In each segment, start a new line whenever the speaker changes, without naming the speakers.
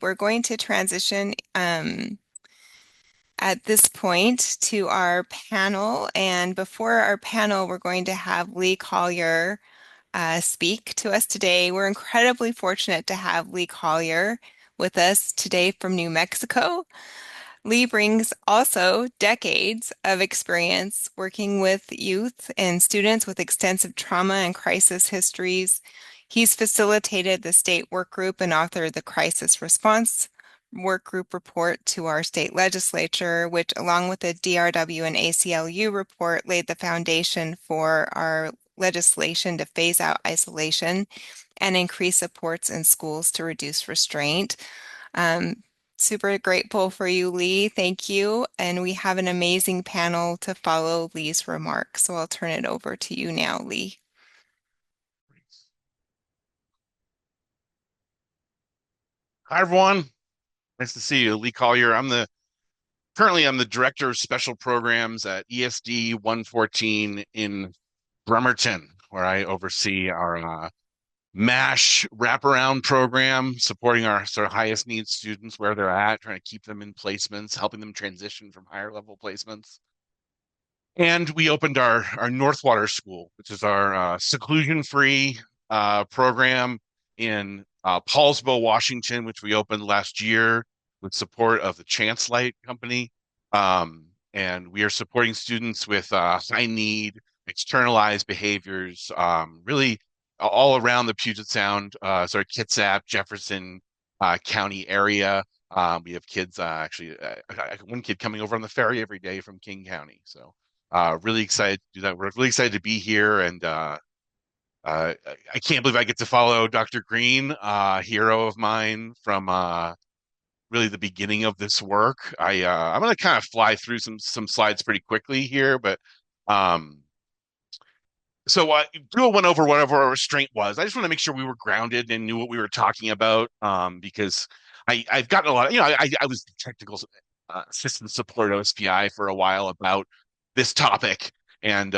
we're going to transition at this point to our panel. And before our panel, we're going to have Lee Collyer speak to us today. We're incredibly fortunate to have Lee Collyer with us today from New Mexico. Lee brings also decades of experience working with youth and students with extensive trauma and crisis histories. He's facilitated the state work group and authored the crisis response work group report to our state legislature, which, along with the DRW and ACLU report, laid the foundation for our legislation to phase out isolation and increase supports in schools to reduce restraint. Um, Super grateful for you, Lee. Thank you. And we have an amazing panel to follow Lee's remarks. So I'll turn it over to you now, Lee.
Hi, everyone. Nice to see you. Lee Collyer. I'm the director of special programs at ESD 114 in Bremerton, where I oversee our MASH wraparound program, supporting our sort of highest needs students where they're at, trying to keep them in placements, helping them transition from higher level placements. And we opened our Northwater School, which is our seclusion-free program in Paulsbo, Washington, which we opened last year with support of the Chance Light Company. And we are supporting students with high need, externalized behaviors, really all around the Puget Sound, sort of Kitsap, Jefferson County area. We have kids, one kid coming over on the ferry every day from King County. So really excited to do that. We're really excited to be here, and I can't believe I get to follow Dr. Green, hero of mine from really the beginning of this work. I'm going to kind of fly through some slides pretty quickly here, but um, so Drew went over whatever our restraint was. I just want to make sure we were grounded and knew what we were talking about, because I've gotten a lot of, I was technical assistant support at OSPI for a while about this topic, and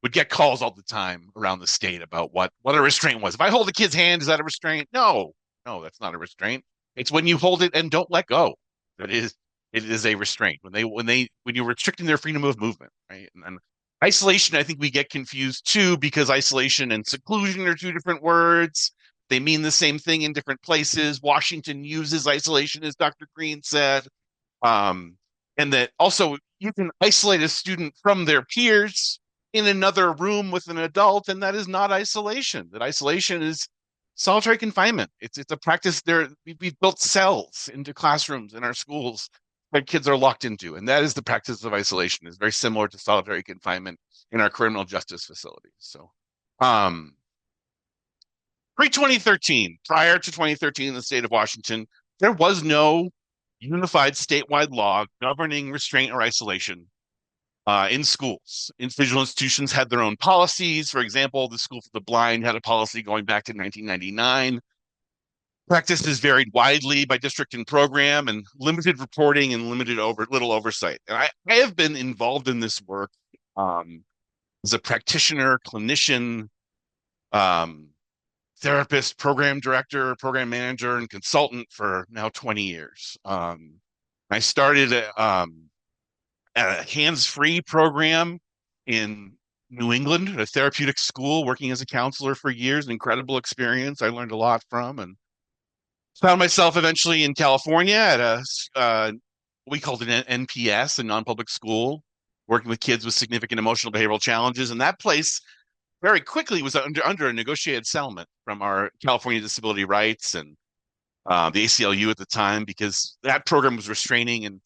would get calls all the time around the state about what a restraint was. If I hold a kid's hand, is that a restraint? No, no, that's not a restraint. It's when you hold it and don't let go. That is, it is a restraint. When you're restricting their freedom of movement, right? And isolation, I think we get confused too, because isolation and seclusion are two different words. They mean the same thing in different places. Washington uses isolation, as Dr. Green said. Um, and that also you can isolate a student from their peers in another room with an adult, and that is not isolation. That isolation is solitary confinement. It's a practice there. We've built cells into classrooms in our schools that kids are locked into, and that is the practice of isolation. Is very similar to solitary confinement in our criminal justice facilities. So, pre-2013, prior to 2013 in the state of Washington, there was no unified statewide law governing restraint or isolation in schools. Individual institutions had their own policies. For example, the School for the Blind had a policy going back to 1999. Practices varied widely by district and program, and limited reporting and little oversight. And I have been involved in this work as a practitioner, clinician, um, therapist, program director, program manager, and consultant for now 20 years. I started a hands-free program in New England, a therapeutic school, working as a counselor for years. An incredible experience I learned a lot from, and found myself eventually in California at we called it an NPS, a non-public school, working with kids with significant emotional behavioral challenges. And that place very quickly was under a negotiated settlement from our California Disability Rights and the ACLU at the time, because that program was restraining and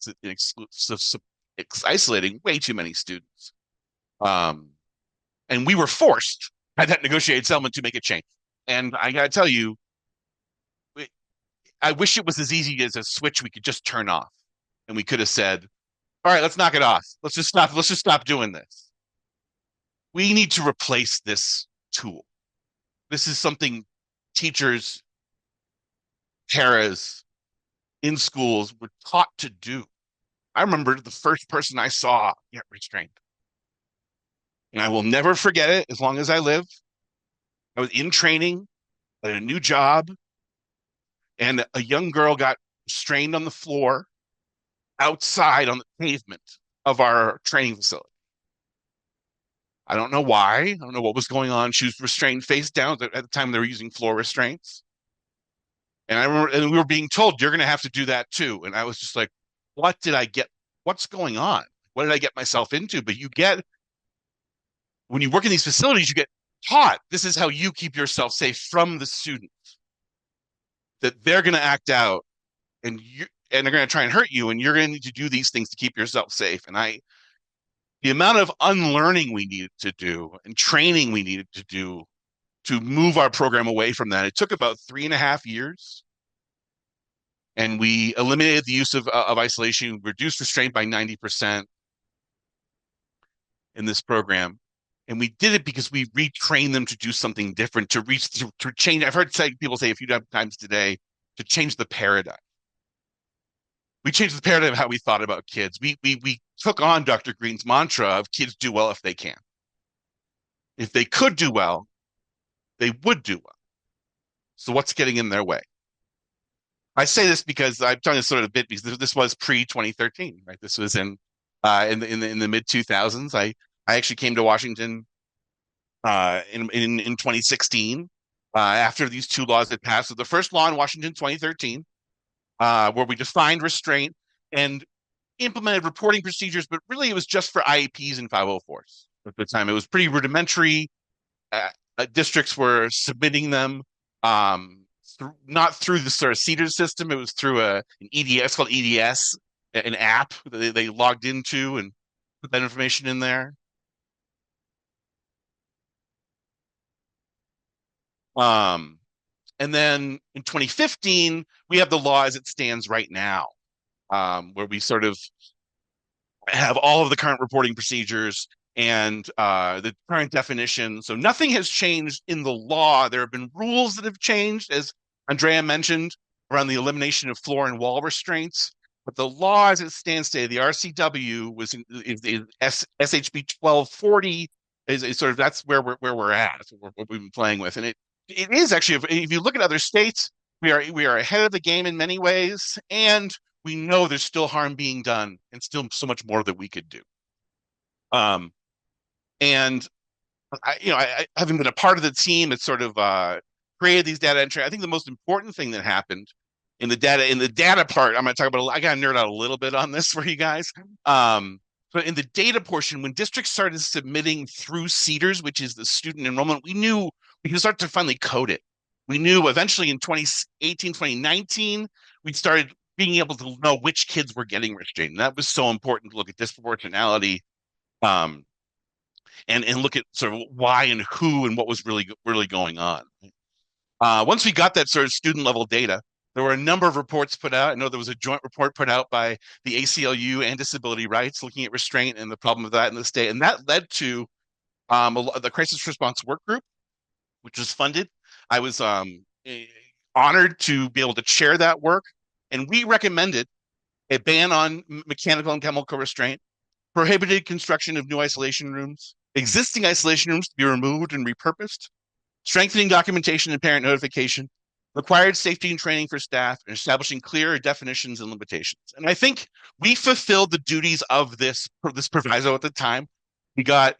isolating way too many students. Um, and we were forced by that negotiated settlement to make a change. And I got to tell you, I wish it was as easy as a switch we could just turn off, and we could have said, "All right, let's knock it off. Let's just stop. Let's just stop doing this." We need to replace this tool. This is something teachers, paras in schools were taught to do. I remember the first person I saw get restrained, and I will never forget it as long as I live. I was in training at a new job, and a young girl got restrained on the floor outside on the pavement of our training facility. I don't know why. I don't know what was going on. She was restrained face down. At the time, they were using floor restraints. And I remember, and we were being told, you're going to have to do that too. And I was just like, what did I get? What's going on? What did I get myself into? But when you work in these facilities, you get taught this is how you keep yourself safe from the student, that they're going to act out and they're going to try and hurt you. And you're going to need to do these things to keep yourself safe. The amount of unlearning we needed to do and training we needed to do to move our program away from that. It took about 3.5 years, and we eliminated the use of isolation, reduced restraint by 90% in this program. And we did it because we retrained them to do something different, to change. I've heard people say a few times today, to change the paradigm. We changed the paradigm of how we thought about kids. We took on Dr. Green's mantra of kids do well if they can. If they could do well, they would do well. So what's getting in their way? I say this because I'm telling this sort of bit because this was pre 2013, right? This was in the mid 2000s. I actually came to Washington in 2016 after these two laws had passed. So the first law in Washington 2013, where we defined restraint and implemented reporting procedures, but really it was just for IEPs and 504s at the time. It was pretty rudimentary. Districts were submitting them not through the sort of CEDAR system. It was through an EDS, it's called EDS, an app that they logged into and put that information in there. Um, and then in 2015, we have the law as it stands right now, where we sort of have all of the current reporting procedures and the current definition. So nothing has changed in the law. There have been rules that have changed, as Andrea mentioned, around the elimination of floor and wall restraints. But the law as it stands today, the RCW is SHB 1240 is sort of that's where we're at. That's what we've been playing with, and it is actually if you look at other states, we are ahead of the game in many ways, and we know there's still harm being done, and still so much more that we could do. And I having been a part of the team that sort of created these data entry, I think the most important thing that happened in the data part, I'm going to talk about. I got to nerd out a little bit on this for you guys. But in the data portion, when districts started submitting through CEDARS, which is the student enrollment, we knew we could start to finally code it. We knew eventually in 2018, 2019, we started being able to know which kids were getting restrained. And that was so important to look at disproportionality, and look at sort of why and who and what was really going on. Once we got that sort of student level data, there were a number of reports put out. I know there was a joint report put out by the ACLU and Disability Rights looking at restraint and the problem of that in the state. And that led to the Crisis Response Work Group, which was funded. I was honored to be able to chair that work. And we recommended a ban on mechanical and chemical restraint, prohibited construction of new isolation rooms, existing isolation rooms to be removed and repurposed, strengthening documentation and parent notification, required safety and training for staff, and establishing clear definitions and limitations. And I think we fulfilled the duties of this proviso at the time. We got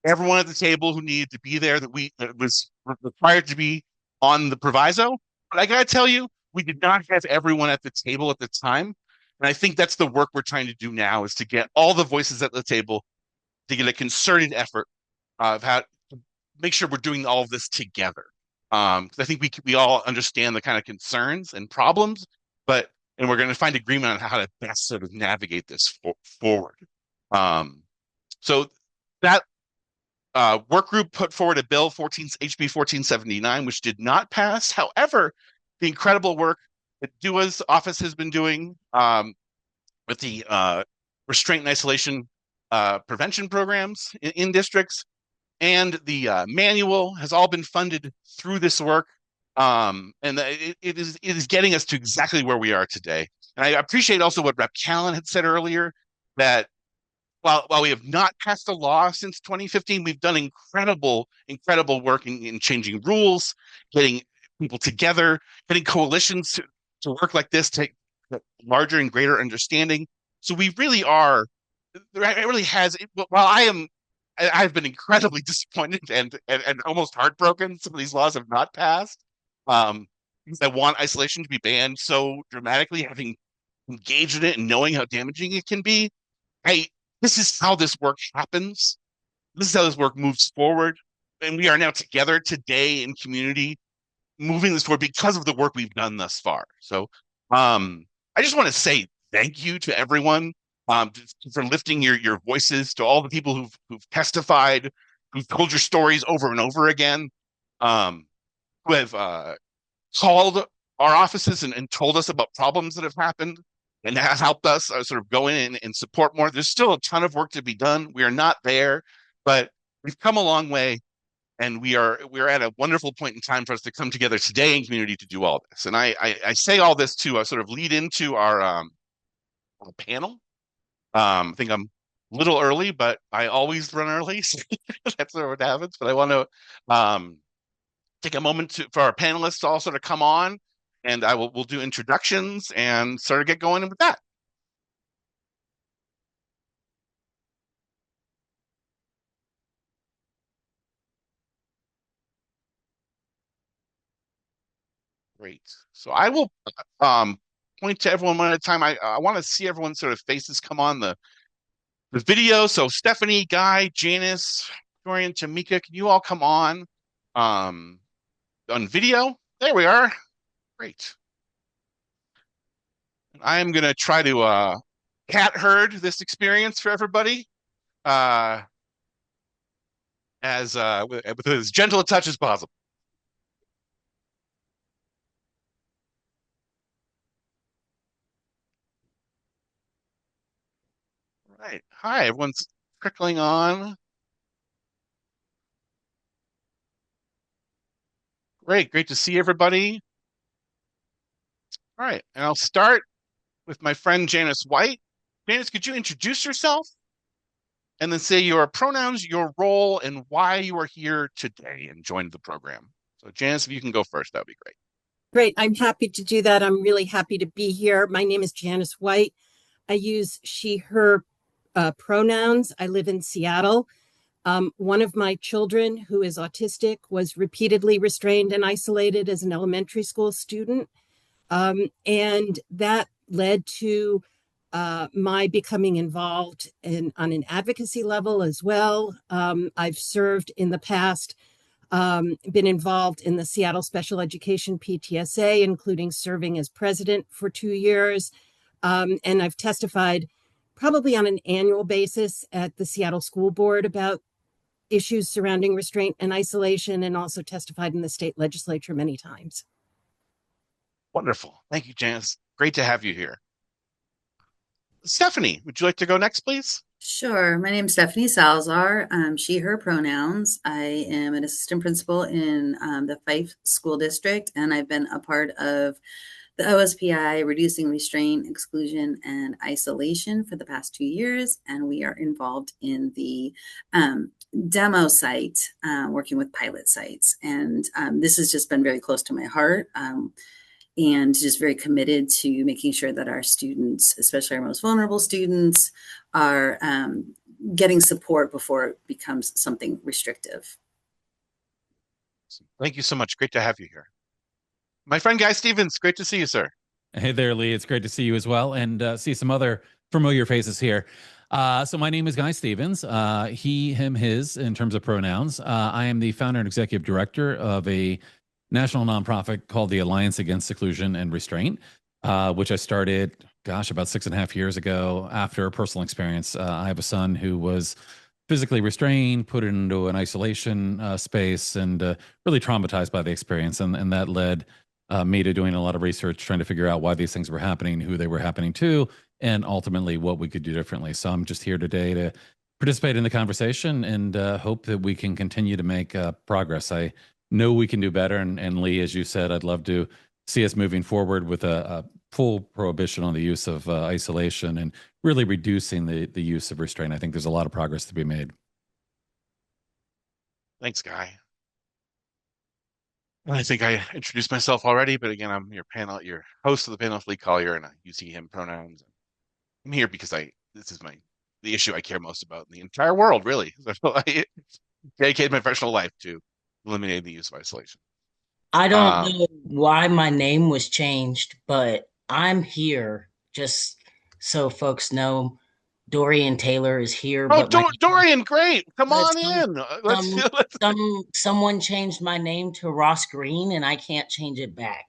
everyone at the table who needed to be there, that was required to be on the proviso. But I got to tell you, we did not have everyone at the table at the time. And I think that's the work we're trying to do now, is to get all the voices at the table, to get a concerted effort of how to make sure we're doing all of this together. I think we all understand the kind of concerns and problems, and we're going to find agreement on how to best sort of navigate this forward. So that work group put forward a bill, HB 1479, which did not pass. However, the incredible work that Dua's office has been doing with the restraint and isolation prevention programs in districts, and the manual has all been funded through this work. And it is getting us to exactly where we are today. And I appreciate also what Rep. Callan had said earlier, that while we have not passed a law since 2015, we've done incredible work in changing rules, getting people together, getting coalitions to work like this take larger and greater understanding. So we really are. It really has. While I've been incredibly disappointed and almost heartbroken. Some of these laws have not passed. Because I want isolation to be banned so dramatically, having engaged in it and knowing how damaging it can be. I This is how this work happens. This is how this work moves forward. And we are now together today in community moving this forward because of the work we've done thus far. So I just want to say thank you to everyone for lifting your voices, to all the people who've testified, who've told your stories over and over again, um, who have called our offices and told us about problems that have happened and has helped us sort of go in and support more. There's still a ton of work to be done. We are not there, but we've come a long way, and we are at a wonderful point in time for us to come together today in community to do all this. And I say all this to sort of lead into our panel. I think I'm a little early, but I always run early. So that's what happens. But I want to take a moment for our panelists to all sort of come on, and we'll do introductions and sort of get going with that. Great. So I will point to everyone one at a time. I want to see everyone's sort of faces come on the video. So Stephanie, Guy, Janis, Dorian, Tamika, can you all come um, on video? There we are. Great. I am going to try to cat herd this experience for everybody uh, with as gentle a touch as possible. All right. Hi, everyone's trickling on. Great to see everybody. All right, and I'll start with my friend Janis White. Janis, could you introduce yourself and then say your pronouns, your role, and why you are here today and joined the program? So, Janis, if you can go first, that would be great.
Great. I'm happy to do that. I'm really happy to be here. My name is Janis White. I use she, her pronouns. I live in Seattle. One of my children, who is autistic, was repeatedly restrained and isolated as an elementary school student. And that led to my becoming involved on an advocacy level as well. I've served in the past, been involved in the Seattle Special Education PTSA, including serving as president for 2 years. And I've testified probably on an annual basis at the Seattle School Board about issues surrounding restraint and isolation, and also testified in the state legislature many times.
Wonderful. Thank you, Janis. Great to have you here. Stephanie, would you like to go next, please?
Sure. My name is Stephanie Salazar. She, her pronouns. I am an assistant principal in the Fife School District, and I've been a part of the OSPI, Reducing Restraint, Exclusion, and Isolation for the past 2 years. And we are involved in the demo site, working with pilot sites. And this has just been very close to my heart. And just very committed to making sure that our students, especially our most vulnerable students, are getting support before it becomes something restrictive.
Thank you so much. Great to have you here. My friend Guy Stevens, great to see you, sir.
Hey there, Lee. It's great to see you as well, and see some other familiar faces here. So my name is Guy Stevens, he, him, his, in terms of pronouns. I am the founder and executive director of a national nonprofit called the Alliance Against Seclusion and Restraint, which I started, about 6.5 years ago after a personal experience. I have a son who was physically restrained, put into an isolation space, and really traumatized by the experience. And that led me to doing a lot of research, trying to figure out why these things were happening, who they were happening to, and ultimately what we could do differently. So I'm just here today to participate in the conversation and hope that we can continue to make progress. I know we can do better. And Lee, as you said, I'd love to see us moving forward with a full prohibition on the use of isolation and really reducing the use of restraint. I think there's a lot of progress to be made.
Thanks, Guy. I think I introduced myself already, but again, I'm your host of the panel, Lee Collyer, and I use he, him pronouns. I'm here because this is the issue I care most about in the entire world, really. So I dedicated my professional life to eliminating the use of isolation.
I don't
Um,
know why my name was changed, but I'm here just so folks know Dorian Taylor is here,
oh,
but my
Dorian, great! Come
but
on in. Let's.
some someone changed my name to Ross Green and I can't change it back.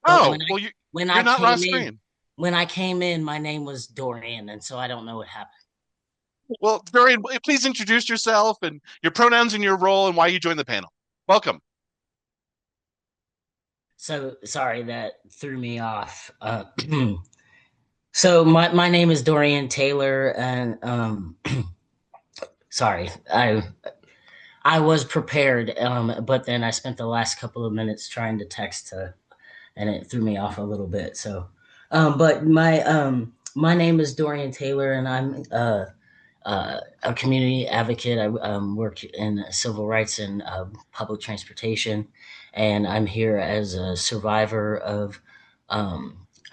But
Oh, well,
when
you're
I
not
came
Ross
in
Green.
when I came in, my name was Dorian, and so I don't know what happened.
Well, Dorian, please introduce yourself and your pronouns and your role and why you joined the panel. Welcome.
So sorry that threw me off. So my name is Dorian Taylor, and sorry, I was prepared, but then I spent the last couple of minutes trying to text and it threw me off a little bit. So, but my name is Dorian Taylor, and I'm a community advocate. I work in civil rights and public transportation, and I'm here as a survivor of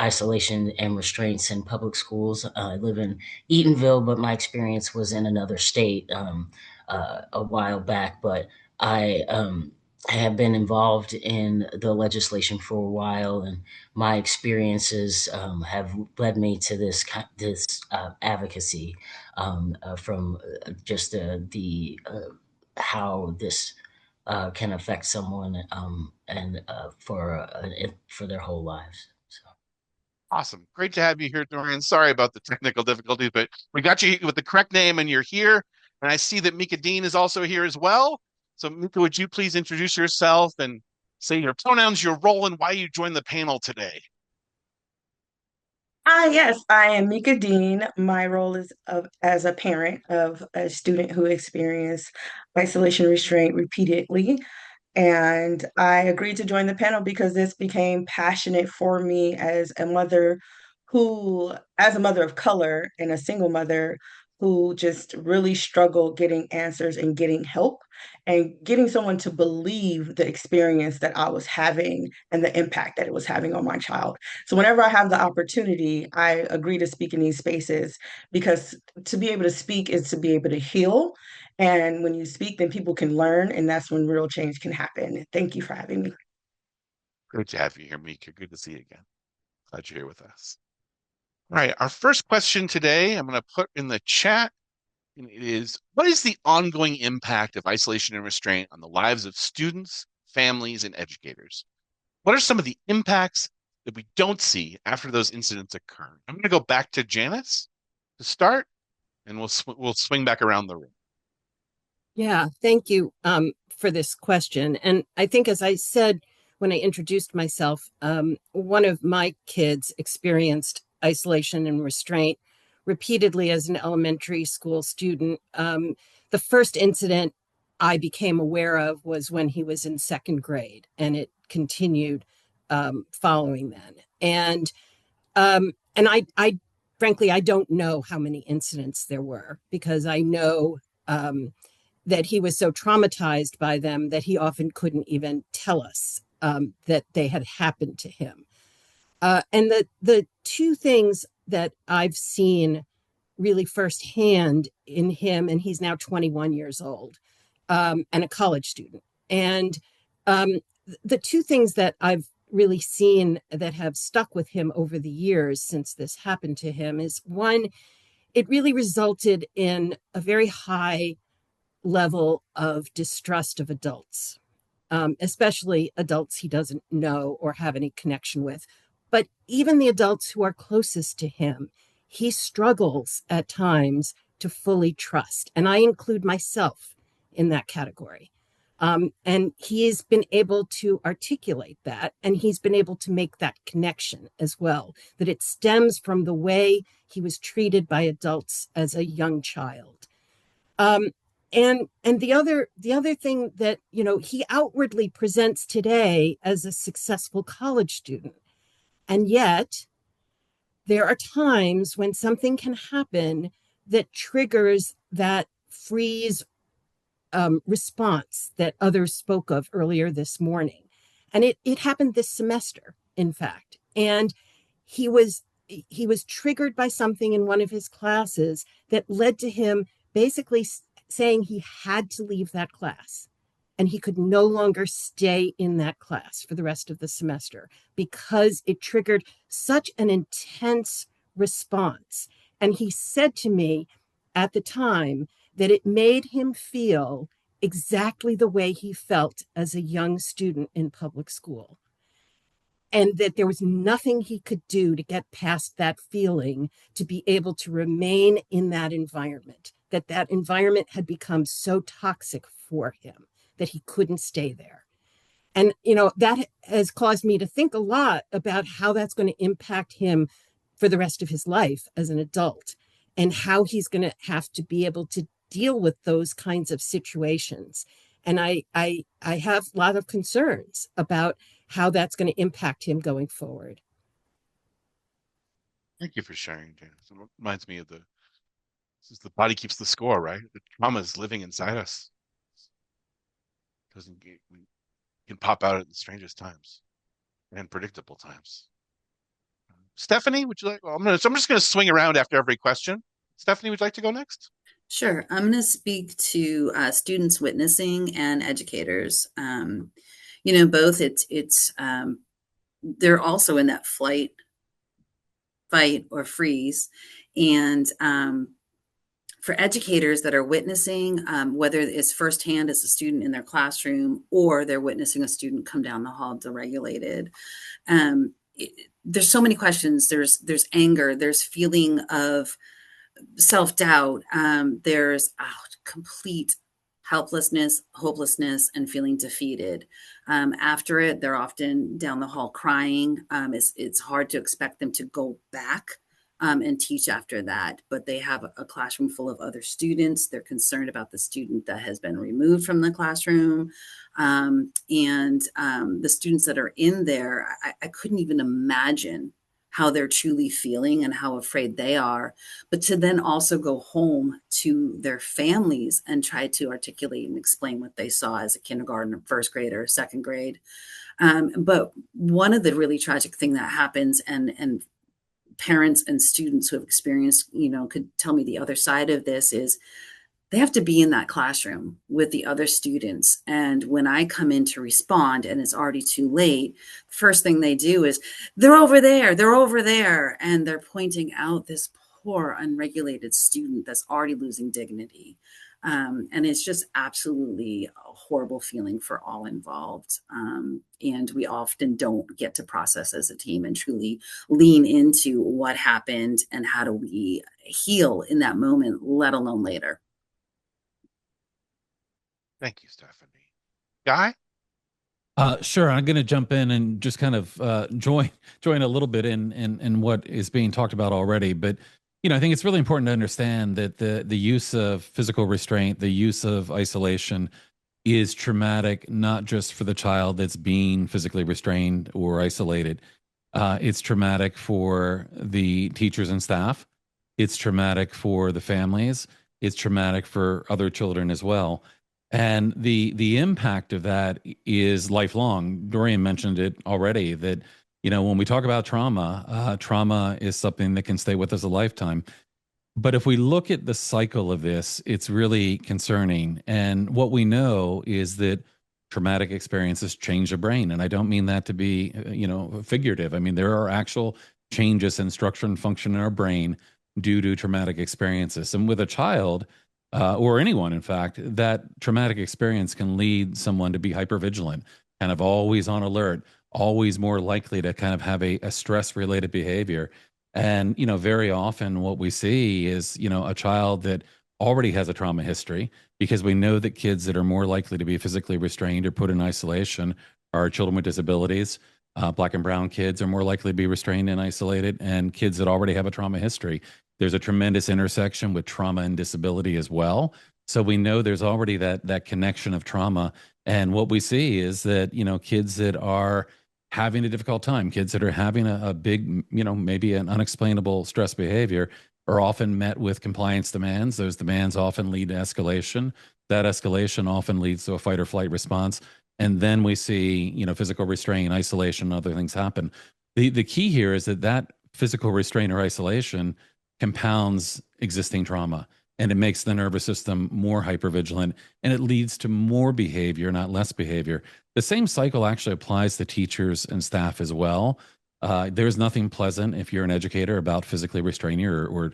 isolation and restraints in public schools. I live in Eatonville, but my experience was in another state a while back. But I have been involved in the legislation for a while, and my experiences have led me to this advocacy from just the how this can affect someone and for their whole lives. So.
Awesome. Great to have you here, Dorian. Sorry about the technical difficulties, but we got you with the correct name and you're here. And I see that Mika Dean is also here as well. So, Mika, would you please introduce yourself and say your pronouns, your role, and why you joined the panel today?
Yes, I am Mika Dean. My role is as a parent of a student who experienced isolation restraint repeatedly. And I agreed to join the panel because this became passionate for me as a mother of color and a single mother who just really struggled getting answers and getting help and getting someone to believe the experience that I was having and the impact that it was having on my child. So whenever I have the opportunity, I agree to speak in these spaces because to be able to speak is to be able to heal. And when you speak, then people can learn, and that's when real change can happen. Thank you for having me.
Great to have you here, Mika. Good to see you again. Glad you're here with us. All right. Our first question today, I'm going to put in the chat. And it is, what is the ongoing impact of isolation and restraint on the lives of students, families, and educators? What are some of the impacts that we don't see after those incidents occur? I'm going to go back to Janis to start, and we'll swing back around the room.
Yeah, thank you for this question. And I think, as I said when I introduced myself, one of my kids experienced isolation and restraint repeatedly as an elementary school student. The first incident I became aware of was when he was in second grade, and it continued following then. And frankly, I don't know how many incidents there were because I know that he was so traumatized by them that he often couldn't even tell us that they had happened to him. And the two things that I've seen really firsthand in him, and he's now 21 years old and a college student. And the two things that I've really seen that have stuck with him over the years since this happened to him is one, it really resulted in a very high level of distrust of adults, especially adults he doesn't know or have any connection with. But even the adults who are closest to him, he struggles at times to fully trust. And I include myself in that category. And he's been able to articulate that, and he's been able to make that connection as well, that it stems from the way he was treated by adults as a young child. And the other thing that he outwardly presents today as a successful college student, and yet there are times when something can happen that triggers that freeze response that others spoke of earlier this morning. And it happened this semester, in fact. And he was he was triggered by something in one of his classes that led to him basically saying he had to leave that class and he could no longer stay in that class for the rest of the semester because it triggered such an intense response. And he said to me at the time that it made him feel exactly the way he felt as a young student in public school, and that there was nothing he could do to get past that feeling, to be able to remain in that environment, that that environment had become so toxic for him that he couldn't stay there. And that has caused me to think a lot about how that's going to impact him for the rest of his life as an adult, and how he's going to have to be able to deal with those kinds of situations. And I have a lot of concerns about how that's going to impact him going forward.
Thank you for sharing, Janis. It reminds me of the body keeps the score, right? The trauma is living inside us. Doesn't get, we can pop out at the strangest times and predictable times. Stephanie, would you like? Well, I'm just going to swing around after every question. Stephanie, would you like to go next?
Sure. I'm going to speak to students witnessing and educators. Both. They're also in that flight, fight, or freeze, and for educators that are witnessing, whether it's firsthand as a student in their classroom or they're witnessing a student come down the hall deregulated, there's so many questions. There's anger. There's feeling of self-doubt. There's complete helplessness, hopelessness, and feeling defeated. After it, they're often down the hall crying. It's hard to expect them to go back and teach after that, but they have a classroom full of other students. They're concerned about the student that has been removed from the classroom. And the students that are in there, I couldn't even imagine how they're truly feeling and how afraid they are, but to then also go home to their families and try to articulate and explain what they saw as a kindergarten, first grade, or second grade. But one of the really tragic thing that happens, and parents and students who have experienced, could tell me the other side of this, is they have to be in that classroom with the other students. And when I come in to respond and it's already too late, first thing they do is, they're over there. And they're pointing out this poor unregulated student that's already losing dignity. And it's just absolutely a horrible feeling for all involved. And we often don't get to process as a team and truly lean into what happened and how do we heal in that moment, let alone later.
Thank you, Stephanie. Guy?
Sure. I'm going to jump in and just kind of join a little bit in what is being talked about already. But I think it's really important to understand that the use of physical restraint, the use of isolation, is traumatic not just for the child that's being physically restrained or isolated. It's traumatic for the teachers and staff. It's traumatic for the families. It's traumatic for other children as well. And the impact of that is lifelong. Dorian mentioned it already, that when we talk about trauma, trauma is something that can stay with us a lifetime. But if we look at the cycle of this, it's really concerning. And what we know is that traumatic experiences change the brain. And I don't mean that to be, figurative. I mean, there are actual changes in structure and function in our brain due to traumatic experiences. And with a child, or anyone, in fact, that traumatic experience can lead someone to be hypervigilant, kind of always on alert, always more likely to kind of have a stress-related behavior. And, very often what we see is, a child that already has a trauma history, because we know that kids that are more likely to be physically restrained or put in isolation are children with disabilities. Black and brown kids are more likely to be restrained and isolated, and kids that already have a trauma history. There's a tremendous intersection with trauma and disability as well. So we know there's already that connection of trauma. And what we see is that, kids that are having a difficult time, kids that are having a big, maybe an unexplainable stress behavior, are often met with compliance demands. Those demands often lead to escalation. That escalation often leads to a fight or flight response. And then we see, physical restraint, isolation, other things happen. The key here is that physical restraint or isolation compounds existing trauma, and it makes the nervous system more hypervigilant, and it leads to more behavior, not less behavior. The same cycle actually applies to teachers and staff as well. There's nothing pleasant if you're an educator about physically restraining or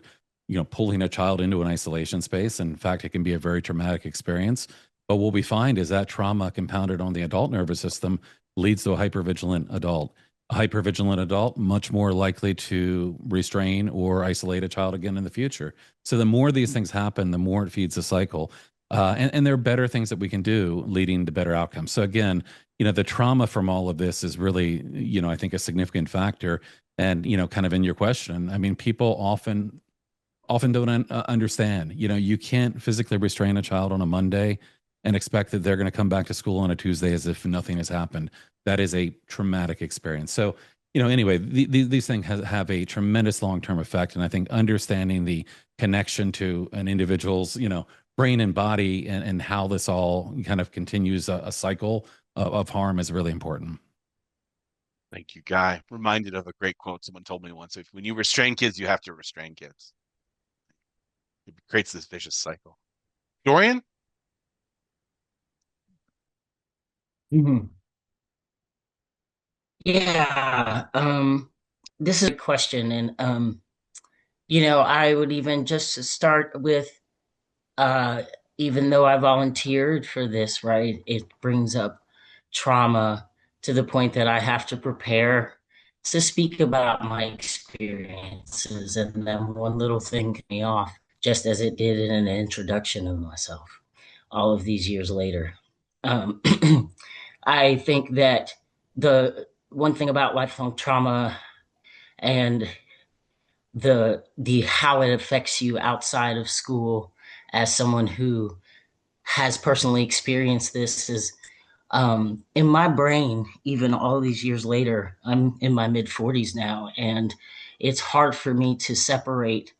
pulling a child into an isolation space. In fact, it can be a very traumatic experience. But what we find is that trauma compounded on the adult nervous system leads to a hypervigilant adult. A hypervigilant adult, much more likely to restrain or isolate a child again in the future. So the more these things happen, the more it feeds the cycle. And there are better things that we can do leading to better outcomes. So again, the trauma from all of this is really, I think a significant factor. And, kind of in your question, I mean, people often don't understand. You can't physically restrain a child on a Monday and expect that they're going to come back to school on a Tuesday as if nothing has happened. That is a traumatic experience. So, anyway, these things have a tremendous long-term effect. And I think understanding the connection to an individual's, brain and body and how this all kind of continues a cycle of harm is really important.
Thank you, Guy. Reminded of a great quote someone told me once. When you restrain kids, you have to restrain kids. It creates this vicious cycle. Dorian?
Mhm. Yeah, this is a question, and I would even just start with, uh, even though I volunteered for this, right? It brings up trauma to the point that I have to prepare to speak about my experiences, and then one little thing cut me off, just as it did in an introduction of myself, all of these years later. Um, I think that the one thing about lifelong trauma and the how it affects you outside of school as someone who has personally experienced this is, in my brain, even all these years later. I'm in my mid 40s now, and it's hard for me to separate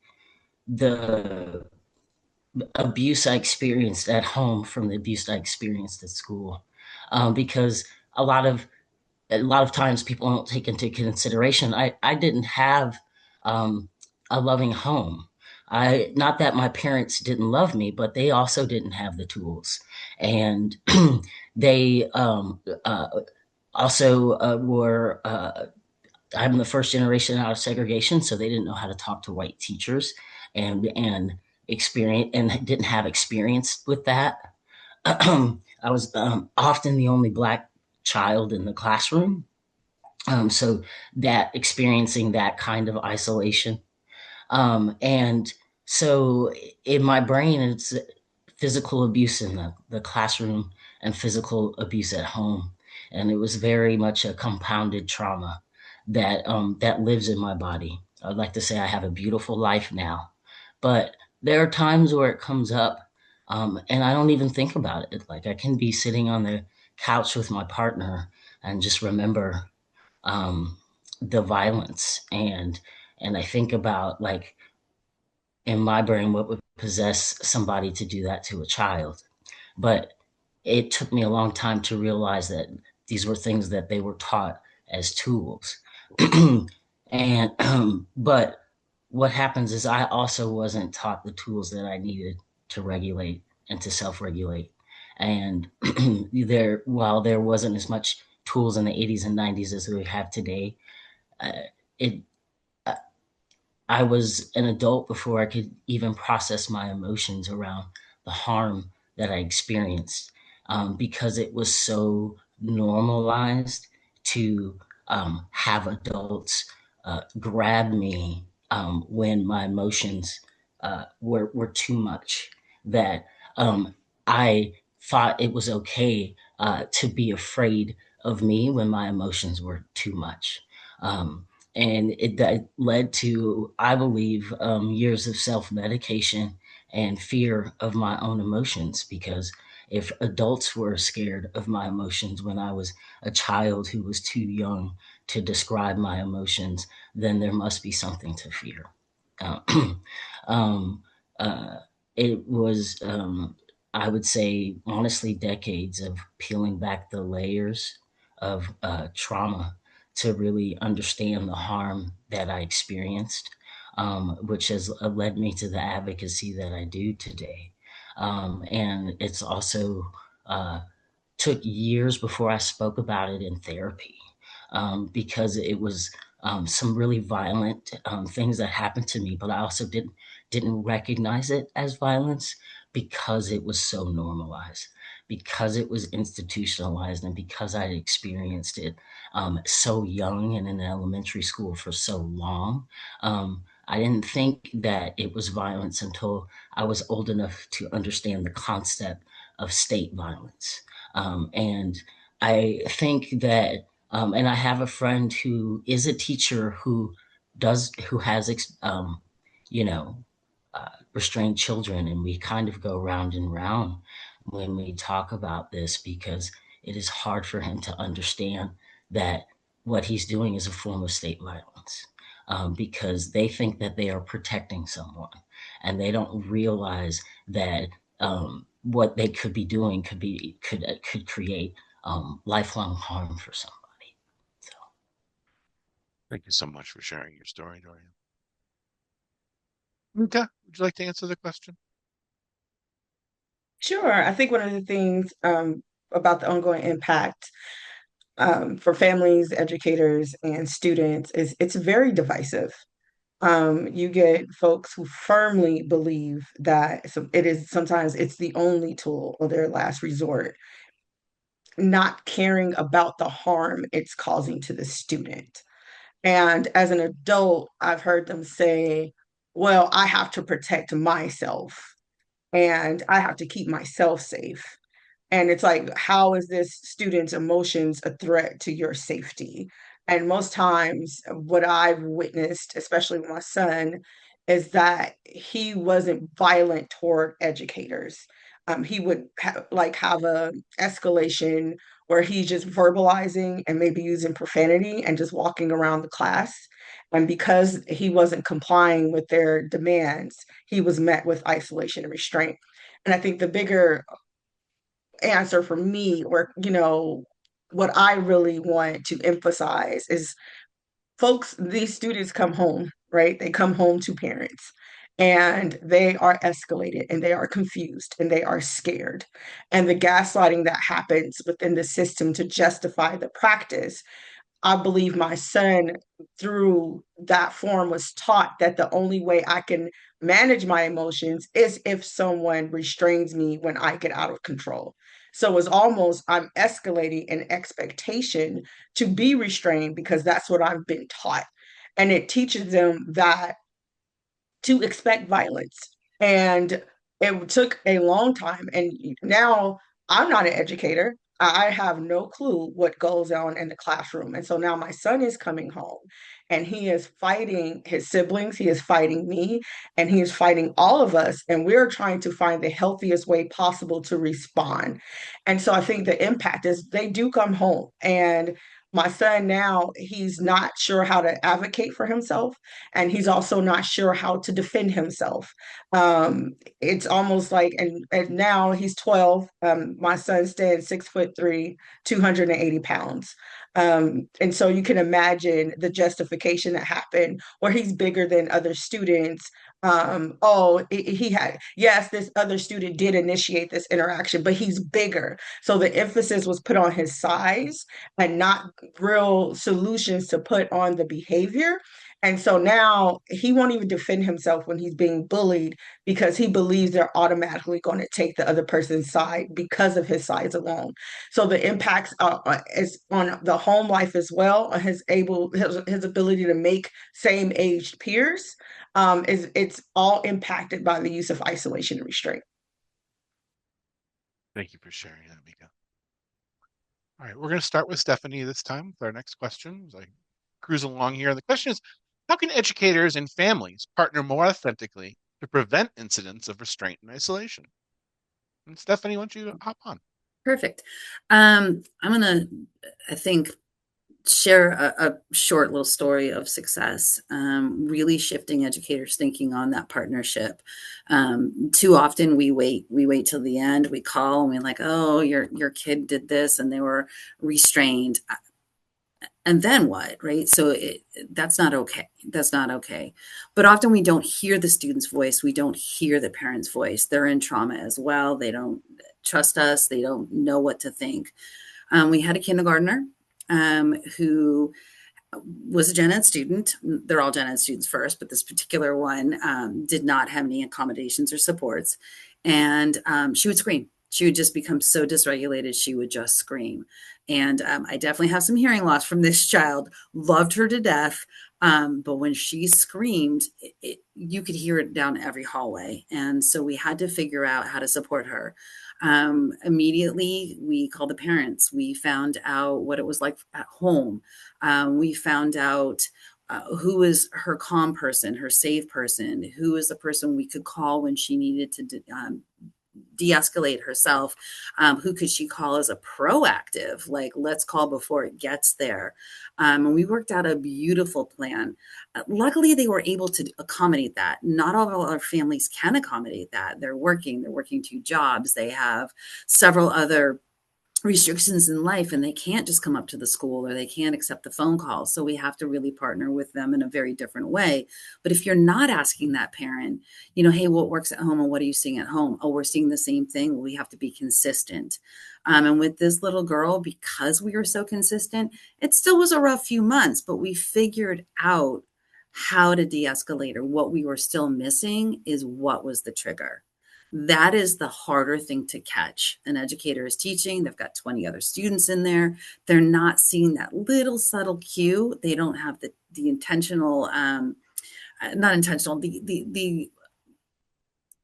the abuse I experienced at home from the abuse I experienced at school, because a lot of a lot of times people don't take into consideration. I didn't have, um, a loving home. I Not that my parents didn't love me, but they also didn't have the tools, and they also were. I'm the first generation out of segregation, so they didn't know how to talk to white teachers, and experience and didn't have experience with that. I was, often the only Black child in the classroom. So that experiencing that kind of isolation. And so in my brain, it's physical abuse in the classroom and physical abuse at home. And it was very much a compounded trauma that lives in my body. I'd like to say I have a beautiful life now, but there are times where it comes up, and I don't even think about it. Like I can be sitting on the couch with my partner and just remember, um, the violence, and I think about, like, in my brain what would possess somebody to do that to a child. But it took me a long time to realize that these were things that they were taught as tools. And but what happens is I also wasn't taught the tools that I needed to regulate and to self-regulate. And while there wasn't as much tools in the 80s and 90s as we have today, uh, it I was an adult before I could even process my emotions around the harm that I experienced, because it was so normalized to, have adults grab me, when my emotions were too much, that, I thought it was okay to be afraid of me when my emotions were too much. Um, and that led to, I believe, years of self-medication and fear of my own emotions, because if adults were scared of my emotions when I was a child who was too young to describe my emotions, then there must be something to fear. Uh, um, uh, it was, I would say, honestly, decades of peeling back the layers of trauma to really understand the harm that I experienced, which has led me to the advocacy that I do today. And it's also took years before I spoke about it in therapy, because it was some really violent things that happened to me, but I also didn't recognize it as violence because it was so normalized, because it was institutionalized, and because I had experienced it so young and in elementary school for so long. I didn't think that it was violence until I was old enough to understand the concept of state violence. And I think that, and I have a friend who is a teacher who has, you know, restrained children, and we kind of go round and round when we talk about this because it is hard for him to understand that what he's doing is a form of state violence, because they think that they are protecting someone, and they don't realize that what they could be doing could create lifelong harm for somebody. So,
Thank you so much for sharing your story, Dorian. Tamika, would you like to answer the question?
Sure. I think one of the things about the ongoing impact for families, educators, and students is it's very divisive. You get folks who firmly believe that it is sometimes it's the only tool or their last resort, not caring about the harm it's causing to the student. And as an adult, I've heard them say, well, I have to protect myself and I have to keep myself safe. And it's like, how is this student's emotions a threat to your safety? And most times, what I've witnessed, especially with my son, is that he wasn't violent toward educators. He would have a escalation where he's just verbalizing and maybe using profanity and just walking around the class. And because he wasn't complying with their demands, he was met with isolation and restraint. And I think the bigger answer for me, or what I really want to emphasize is these students come home, right? They come home to parents and they are escalated and they are confused and they are scared. And the gaslighting that happens within the system to justify the practice, I believe my son, through that form, was taught that the only way I can manage my emotions is if someone restrains me when I get out of control. So it's almost I'm escalating an expectation to be restrained because that's what I've been taught. And it teaches them that to expect violence. And it took a long time. And now I'm not an educator. I have no clue what goes on in the classroom. And so now my son is coming home and he is fighting his siblings, he is fighting me, and he is fighting all of us. And we're trying to find the healthiest way possible to respond. And so I think the impact is they do come home. And my son now, he's not sure how to advocate for himself and he's also not sure how to defend himself. It's almost like, and now he's 12. My son stands 6'3", 280 pounds. And so you can imagine the justification that happened where he's bigger than other students. He had, yes, this other student did initiate this interaction, but he's bigger. So the emphasis was put on his size and not real solutions to put on the behavior. And so now he won't even defend himself when he's being bullied because he believes they're automatically going to take the other person's side because of his size alone. So the impacts is on the home life as well. His ability to make same aged peers it's all impacted by the use of isolation and restraint.
Thank you for sharing that, Mika. All right, we're going to start with Stephanie this time with our next question as I cruise along here. The question is, how can educators and families partner more authentically to prevent incidents of restraint and isolation? And Stephanie, why don't you hop on?
Perfect. I think, share a short little story of success, really shifting educators' thinking on that partnership. Too often we wait till the end. We call and we're like, "Oh, your kid did this and they were restrained." And then what, right? So that's not okay. That's not okay. But often we don't hear the student's voice. We don't hear the parent's voice. They're in trauma as well. They don't trust us. They don't know what to think. We had a kindergartner who was a gen ed student. They're all gen ed students first, but this particular one did not have any accommodations or supports. And she would scream. She would just become so dysregulated, she would just scream. And I definitely have some hearing loss from this child. Loved her to death. But when she screamed, you could hear it down every hallway. And so we had to figure out how to support her. Immediately, we called the parents. We found out what it was like at home. We found out who was her calm person, her safe person, who was the person we could call when she needed to de-escalate herself. Who could she call as a proactive, like, let's call before it gets there. And we worked out a beautiful plan. Luckily, they were able to accommodate that. Not all of our families can accommodate that. They're working 2 jobs. They have several other restrictions in life, and they can't just come up to the school, or they can't accept the phone call. So we have to really partner with them in a very different way. But if you're not asking that parent, hey, what works at home and what are you seeing at home? Oh, we're seeing the same thing. We have to be consistent. And with this little girl, because we were so consistent, it still was a rough few months, but we figured out how to de-escalate her. What we were still missing is what was the trigger. That is the harder thing to catch. An educator is teaching, they've got 20 other students in there. They're not seeing that little subtle cue. They don't have the intentional, not intentional,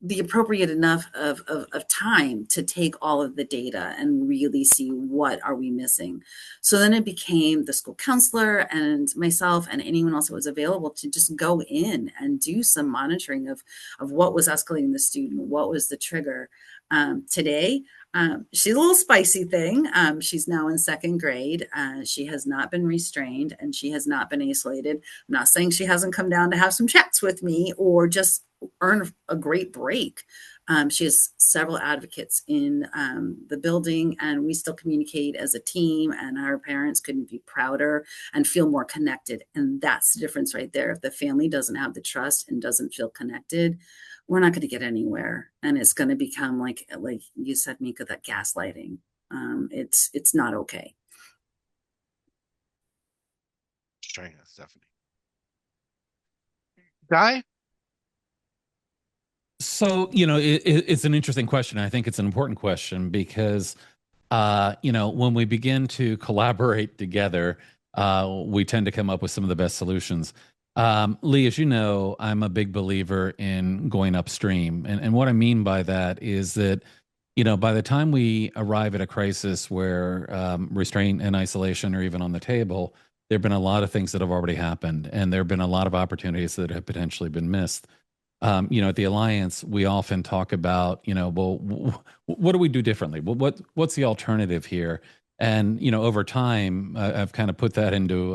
the appropriate enough of time to take all of the data and really see what are we missing. So then it became the school counselor and myself and anyone else that was available to just go in and do some monitoring of what was escalating the student, what was the trigger. Today, she's a little spicy thing. She's now in 2nd grade. She has not been restrained and she has not been isolated. I'm not saying she hasn't come down to have some chats with me or just earn a great break. She has several advocates in the building, and we still communicate as a team, and our parents couldn't be prouder and feel more connected. And that's the difference right there. If the family doesn't have the trust and doesn't feel connected, we're not going to get anywhere. And it's going to become like you said, Mika, that gaslighting. It's not okay.
Trying to, Stephanie. Guy?
So, it's an interesting question. I think it's an important question because, when we begin to collaborate together, we tend to come up with some of the best solutions. Lee, as you know, I'm a big believer in going upstream. And what I mean by that is that, by the time we arrive at a crisis where restraint and isolation are even on the table, there have been a lot of things that have already happened, and there have been a lot of opportunities that have potentially been missed. At the Alliance, we often talk about, well, what do we do differently? What's the alternative here? And, over time, I've kind of put that into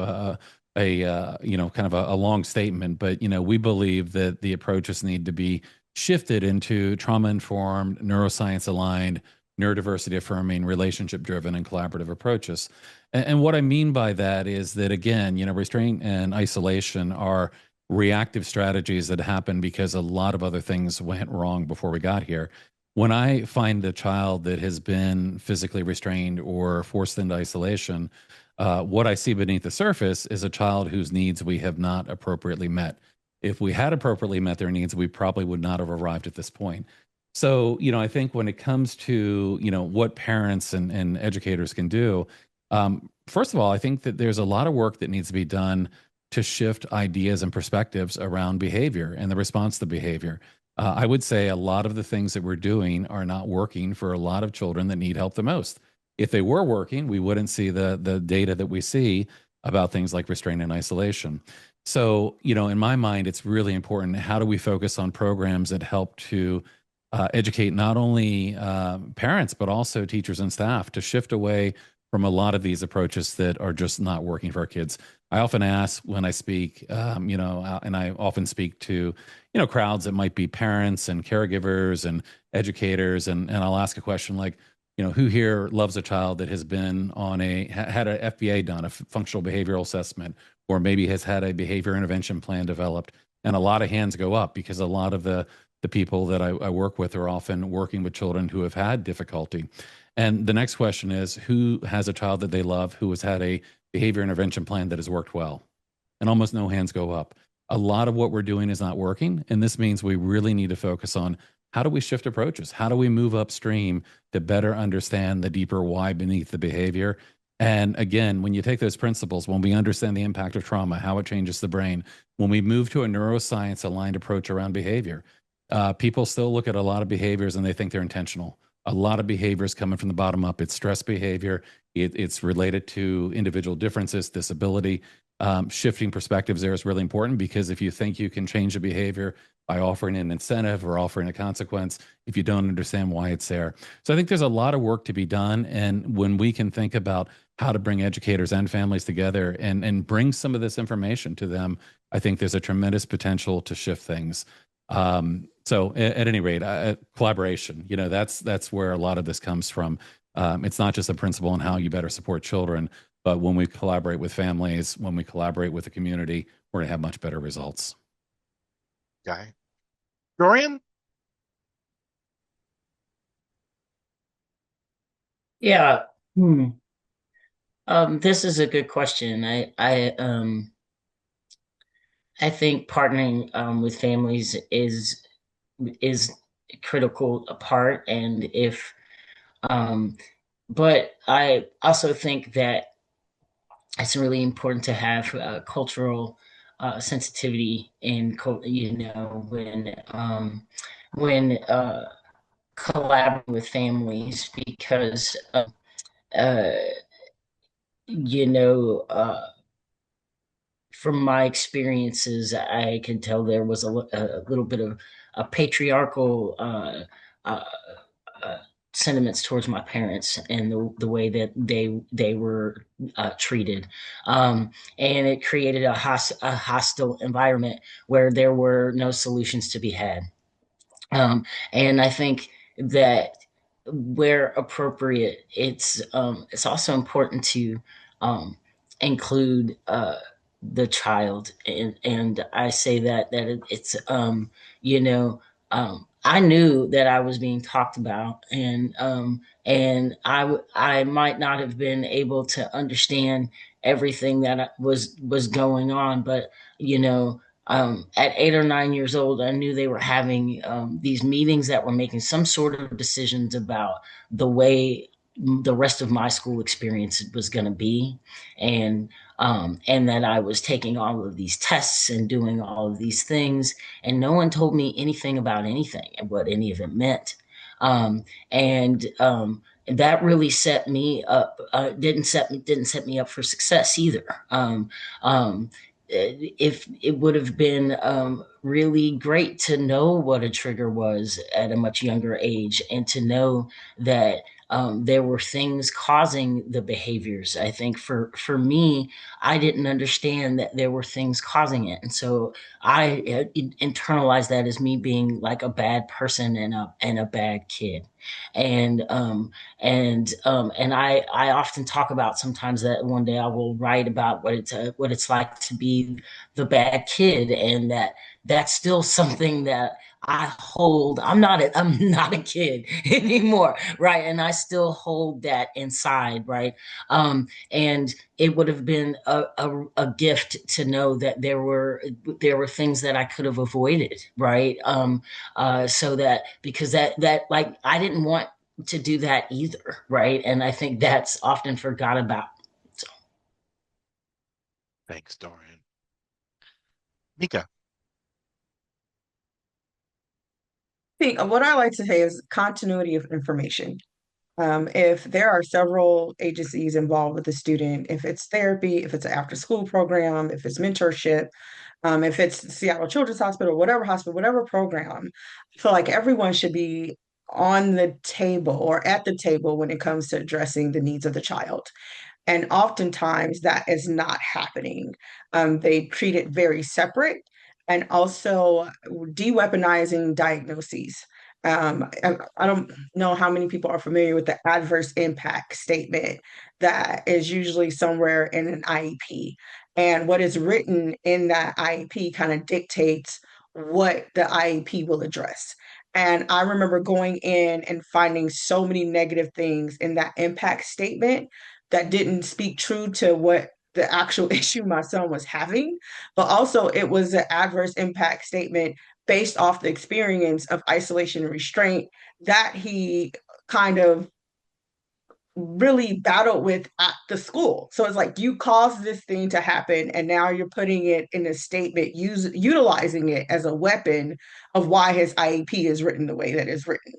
kind of a long statement, but, we believe that the approaches need to be shifted into trauma-informed, neuroscience-aligned, neurodiversity affirming, relationship driven, and collaborative approaches. And what I mean by that is that, again, restraint and isolation are reactive strategies that happen because a lot of other things went wrong before we got here. When I find a child that has been physically restrained or forced into isolation, what I see beneath the surface is a child whose needs we have not appropriately met. If we had appropriately met their needs, we probably would not have arrived at this point. So, I think when it comes to, what parents and educators can do, first of all, I think that there's a lot of work that needs to be done to shift ideas and perspectives around behavior and the response to behavior. I would say a lot of the things that we're doing are not working for a lot of children that need help the most. If they were working, we wouldn't see the data that we see about things like restraint and isolation. So, in my mind, it's really important. How do we focus on programs that help to educate not only parents, but also teachers and staff to shift away from a lot of these approaches that are just not working for our kids. I often ask when I speak, and I often speak to, crowds that might be parents and caregivers and educators, and I'll ask a question like, who here loves a child that has been on had a FBA done, a functional behavioral assessment, or maybe has had a behavior intervention plan developed? And a lot of hands go up because a lot of the people that I work with are often working with children who have had difficulty. And the next question is, who has a child that they love who has had a behavior intervention plan that has worked well? And almost no hands go up. A lot of what we're doing is not working. And this means we really need to focus on how do we shift approaches? How do we move upstream to better understand the deeper why beneath the behavior? And again, when you take those principles, when we understand the impact of trauma, how it changes the brain, when we move to a neuroscience aligned approach around behavior, people still look at a lot of behaviors and they think they're intentional. A lot of behaviors coming from the bottom up. It's stress behavior. It's related to individual differences, disability. Shifting perspectives there is really important because if you think you can change a behavior by offering an incentive or offering a consequence, if you don't understand why it's there. So I think there's a lot of work to be done. And when we can think about how to bring educators and families together and bring some of this information to them, I think there's a tremendous potential to shift things. So at any rate, collaboration, that's where a lot of this comes from. It's not just a principle on how you better support children, but when we collaborate with families, when we collaborate with the community, we're going to have much better results.
Okay. Dorian?
Yeah. This is a good question. I think partnering with families is a critical part, and if but I also think that it's really important to have cultural sensitivity in when collaborating with families because uh, you know from my experiences, I can tell there was a little bit of a patriarchal uh, uh, sentiments towards my parents and the way that they were treated, and it created a hostile environment where there were no solutions to be had. And I think that where appropriate, it's also important to um, include the child, and I say that it's I knew that I was being talked about, and I might not have been able to understand everything that was going on, but you know at 8 or 9 years old, I knew they were having these meetings that were making some sort of decisions about the way the rest of my school experience was going to be, and that I was taking all of these tests and doing all of these things, and no one told me anything about anything and what any of it meant, and that really set me up. Didn't set me up for success either. If it would have been really great to know what a trigger was at a much younger age and to know that there were things causing the behaviors. I think for me, I didn't understand that there were things causing it, and so I internalized that as me being like a bad person and a bad kid. And I often talk about sometimes that one day I will write about what it's like to be the bad kid, and that's still something that I hold. I'm not a kid anymore, right? And I still hold that inside, right? And it would have been a gift to know that there were things that I could have avoided, right? So that because that like I didn't want to do that either, right? And I think that's often forgot about. So.
Thanks, Dorian. Mika.
think what I like to say is continuity of information. If there are several agencies involved with the student, if it's therapy, if it's an after school program, if it's mentorship, if it's Seattle Children's Hospital, whatever program, I feel like everyone should be on the table or at the table when it comes to addressing the needs of the child. And oftentimes that is not happening. They treat it very separate and also de-weaponizing diagnoses. I don't know how many people are familiar with the adverse impact statement that is usually somewhere in an IEP. And what is written in that IEP kind of dictates what the IEP will address. And I remember going in and finding so many negative things in that impact statement that didn't speak true to what the actual issue my son was having, but also it was an adverse impact statement based off the experience of isolation and restraint that he kind of really battled with at the school. So it's like you caused this thing to happen, and now you're putting it in a statement, utilizing it as a weapon of why his IEP is written the way that it's written.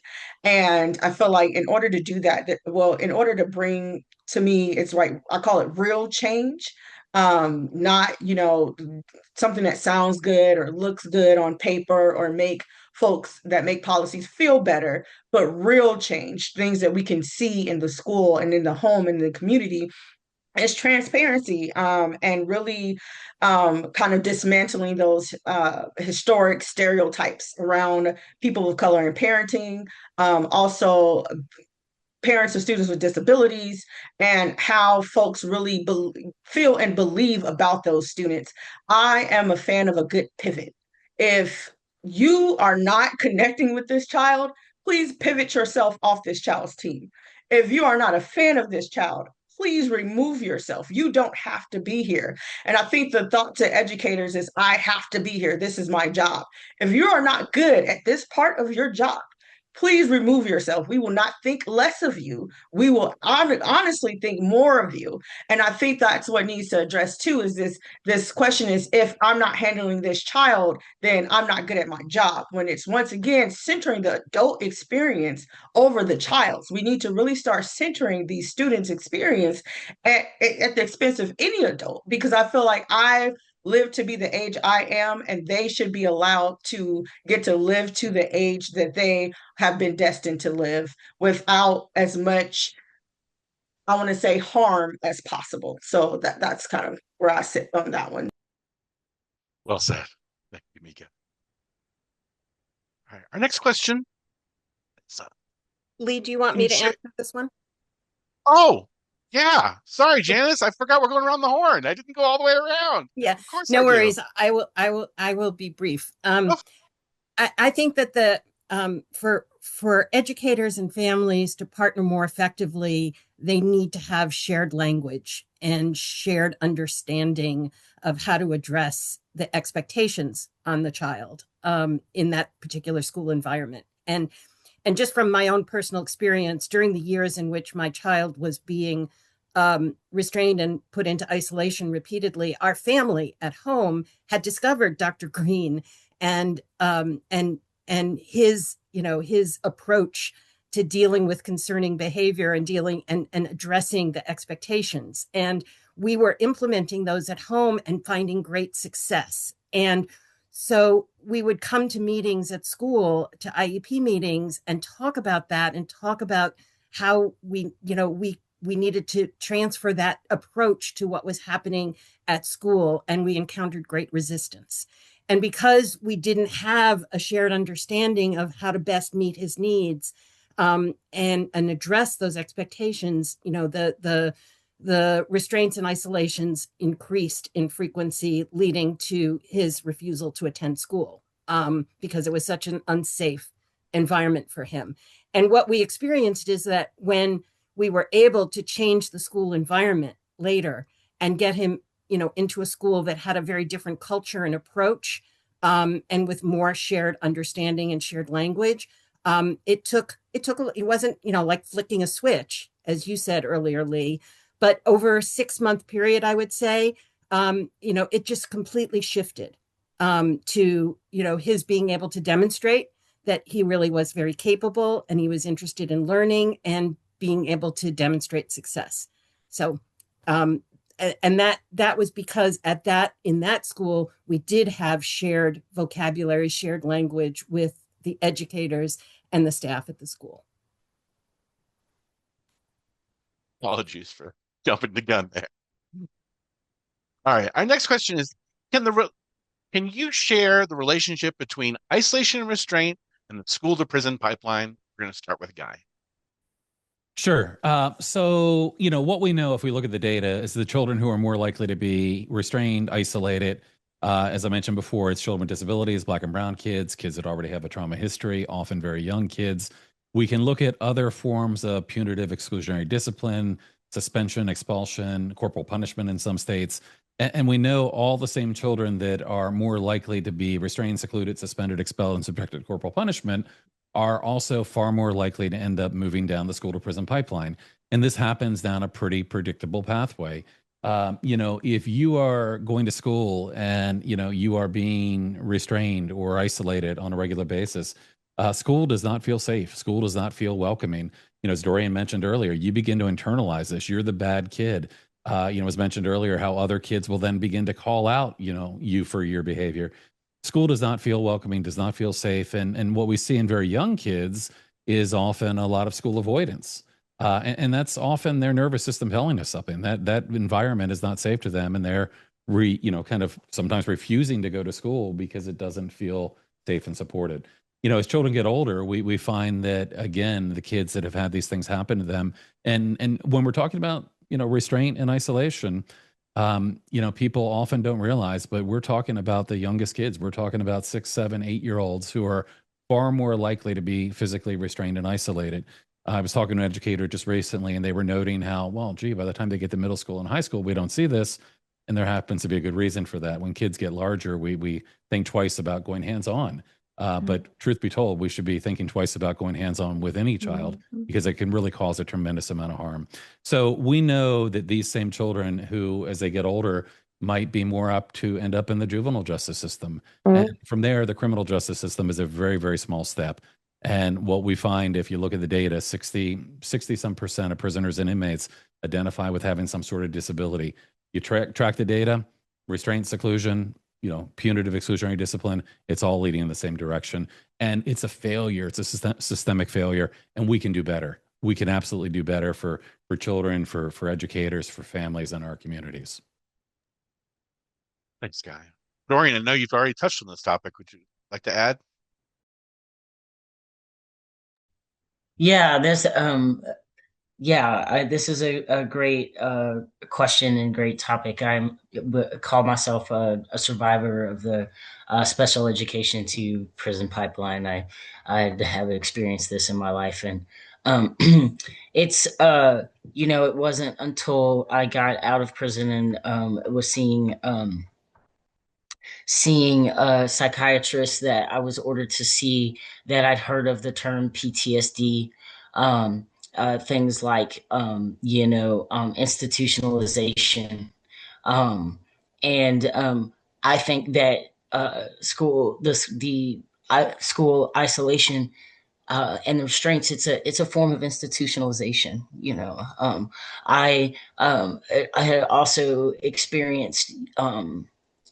And I feel like in order to do that, well, in order to bring to me, it's right, I call it real change. Not, something that sounds good or looks good on paper or make folks that make policies feel better, but real change, things that we can see in the school and in the home and the community, is transparency, and really kind of dismantling those historic stereotypes around people of color in parenting, also parents of students with disabilities, and how folks really feel and believe about those students. I am a fan of a good pivot. If you are not connecting with this child, please pivot yourself off this child's team. If you are not a fan of this child, please remove yourself. You don't have to be here. And I think the thought to educators is, I have to be here. This is my job. If you are not good at this part of your job, please remove yourself. We will not think less of you. We will honestly think more of you. And I think that's what needs to address too, is this question is, if I'm not handling this child, then I'm not good at my job. When it's once again centering the adult experience over the child's. We need to really start centering these students' experience at the expense of any adult, because I feel like I live to be the age I am, and they should be allowed to get to live to the age that they have been destined to live without as much, I want to say, harm as possible. So that's kind of where I sit on that one.
Well said. Thank you, Mika. All right, our next question is,
Lee, do you want me to answer this one?
oh, yeah. Sorry, Janis. I forgot we're going around the horn. I didn't go all the way around.
Yeah,
Of course
no
I do.
worries. I will be brief. I think that for educators and families to partner more effectively, they need to have shared language and shared understanding of how to address the expectations on the child in that particular school environment. And just from my own personal experience, during the years in which my child was being restrained and put into isolation repeatedly, our family at home had discovered Dr. Green and his his approach to dealing with concerning behavior and dealing and addressing the expectations. And we were implementing those at home and finding great success. And so we would come to meetings at school, to IEP meetings, and talk about that and talk about how we needed to transfer that approach to what was happening at school, and we encountered great resistance. And because we didn't have a shared understanding of how to best meet his needs and address those expectations, the restraints and isolations increased in frequency, leading to his refusal to attend school because it was such an unsafe environment for him. And what we experienced is that when we were able to change the school environment later and get him, into a school that had a very different culture and approach, and with more shared understanding and shared language, it wasn't, like flicking a switch, as you said earlier, Lee, but over a 6-month period, I would say, it just completely shifted to, his being able to demonstrate that he really was very capable and he was interested in learning and being able to demonstrate success. So, and that was because in that school, we did have shared vocabulary, shared language with the educators, and the staff at the school.
Apologies for jumping the gun there. All right. Our next question is, can you share the relationship between isolation and restraint and the school to prison pipeline? We're going to start with Guy.
Sure. So, what we know if we look at the data is the children who are more likely to be restrained, isolated. As I mentioned before, it's children with disabilities, Black and brown kids, kids that already have a trauma history, often very young kids. We can look at other forms of punitive exclusionary discipline, suspension, expulsion, corporal punishment in some states. And we know all the same children that are more likely to be restrained, secluded, suspended, expelled, and subjected to corporal punishment are also far more likely to end up moving down the school to prison pipeline. And this happens down a pretty predictable pathway. If you are going to school and, you are being restrained or isolated on a regular basis, school does not feel safe. School does not feel welcoming. As Dorian mentioned earlier, you begin to internalize this. You're the bad kid. It was mentioned earlier how other kids will then begin to call out, you for your behavior. School does not feel welcoming, does not feel safe. And what we see in very young kids is often a lot of school avoidance. And that's often their nervous system telling us something, that environment is not safe to them. And they're kind of sometimes refusing to go to school because it doesn't feel safe and supported. As children get older, we find that, again, the kids that have had these things happen to them. And when we're talking about, restraint and isolation, people often don't realize, but we're talking about the youngest kids. We're talking about 6, 7, 8-year-olds who are far more likely to be physically restrained and isolated. I was talking to an educator just recently, and they were noting how, well, gee, by the time they get to middle school and high school, we don't see this. And there happens to be a good reason for that. When kids get larger, we think twice about going hands-on. But truth be told, we should be thinking twice about going hands-on with any child because it can really cause a tremendous amount of harm. So we know that these same children who, as they get older, might be more apt to end up in the juvenile justice system. And from there, the criminal justice system is a very, very small step. And what we find, if you look at the data, 60 some percent of prisoners and inmates identify with having some sort of disability. You track the data, restraint, seclusion, punitive exclusionary discipline, it's all leading in the same direction. And it's a failure. It's a systemic failure. And we can do better. We can absolutely do better for children, for educators, for families in our communities.
Thanks, Guy. Dorian, I know you've already touched on this topic. Would you like to add?
Yeah, this is a great question and great topic. Call myself a survivor of the special education to prison pipeline. I have experienced this in my life, and it's it wasn't until I got out of prison and was seeing a psychiatrist that I was ordered to see that I'd heard of the term PTSD. Things like institutionalization, and I think that school isolation and the restraints, it's a form of institutionalization. I had also experienced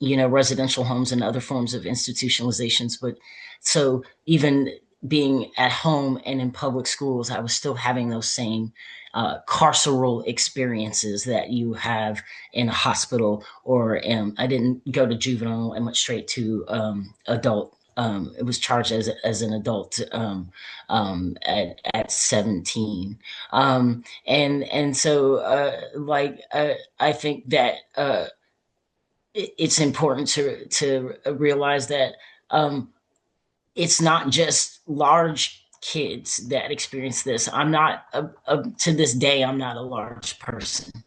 residential homes and other forms of institutionalizations, but so even being at home and in public schools, I was still having those same carceral experiences that you have in a hospital, or I didn't go to juvenile. I went straight to adult. It was charged as an adult at 17, and so I think that it's important to realize that it's not just large kids that experience this. I'm not to this day, I'm not a large person,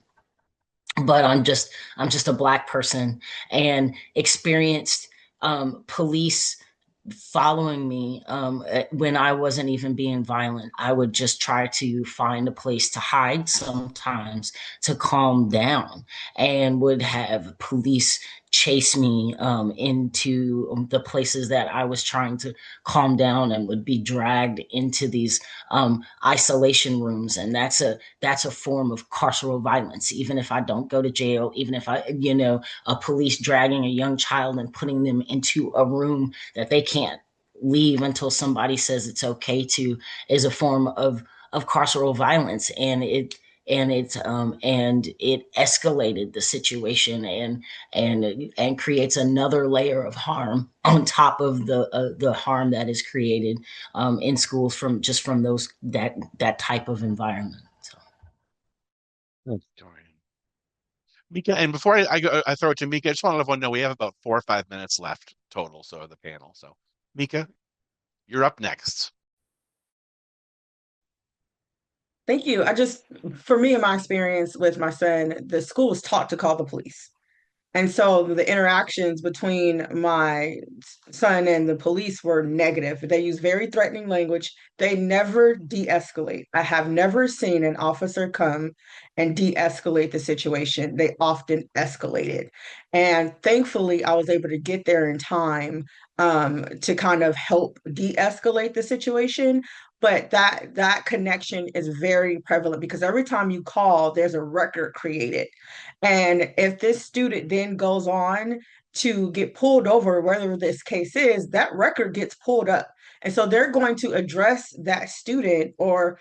but I'm just a Black person, and experienced police following me when I wasn't even being violent. I would just try to find a place to hide sometimes to calm down, and would have police chase me into the places that I was trying to calm down, and would be dragged into these isolation rooms. And that's a form of carceral violence. Even if I don't go to jail, even if a police dragging a young child and putting them into a room that they can't leave until somebody says it's okay to is a form of carceral violence, and it escalated the situation, and creates another layer of harm on top of the harm that is created in schools from those that type of environment. So.
Thanks, Dorian. Mika, and before I throw it to Mika, I just want to let everyone know we have about 4 or 5 minutes left total, so the panel. So, Mika, you're up next.
Thank you. For me, in my experience with my son, the school was taught to call the police. And so the interactions between my son and the police were negative. They use very threatening language. They never de escalate. I have never seen an officer come and de escalate the situation. They often escalate it. And thankfully, I was able to get there in time to kind of help de escalate the situation. But that connection is very prevalent because every time you call, there's a record created. And if this student then goes on to get pulled over, whether this case is, that record gets pulled up. And so they're going to address that student or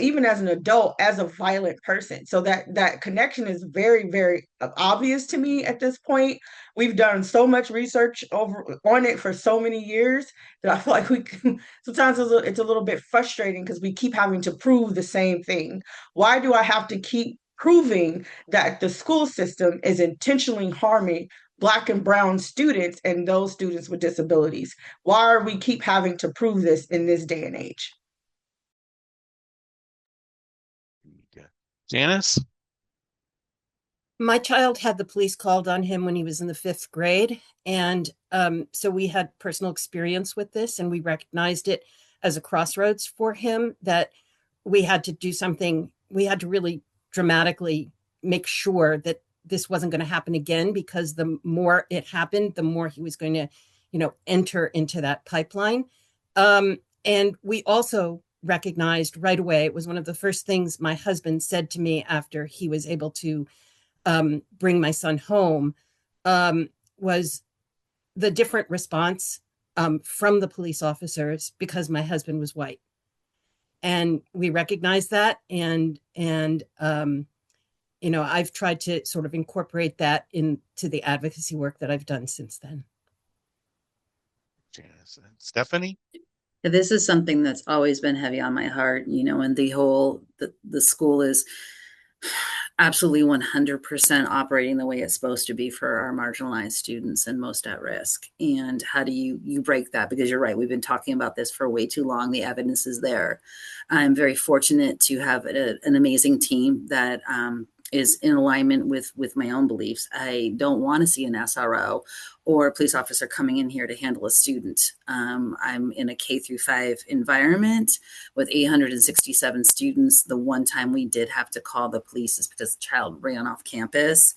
even as an adult as a violent person. So that connection is very, very obvious to me at this point. We've done so much research over on it for so many years that I feel like we can, sometimes it's a little bit frustrating because we keep having to prove the same thing. Why do I have to keep proving that the school system is intentionally harming Black and brown students and those students with disabilities? Why are we keep having to prove this in this day and age?
Janis?
My child had the police called on him when he was in the 5th grade. And so we had personal experience with this, and we recognized it as a crossroads for him that we had to do something. We had to really dramatically make sure that this wasn't going to happen again, because the more it happened, the more he was going to, enter into that pipeline. And we also recognized right away, it was one of the first things my husband said to me after he was able to bring my son home, was the different response from the police officers because my husband was white. And we recognized that. And I've tried to sort of incorporate that into the advocacy work that I've done since then.
Janis. Stephanie?
This is something that's always been heavy on my heart, and the school is absolutely 100% operating the way it's supposed to be for our marginalized students and most at risk. And how do you break that? Because you're right, we've been talking about this for way too long. The evidence is there. I'm very fortunate to have an amazing team that is in alignment with my own beliefs. I don't want to see an SRO or a police officer coming in here to handle a student. I'm in a K-5 environment with 867 students. The one time we did have to call the police is because the child ran off campus.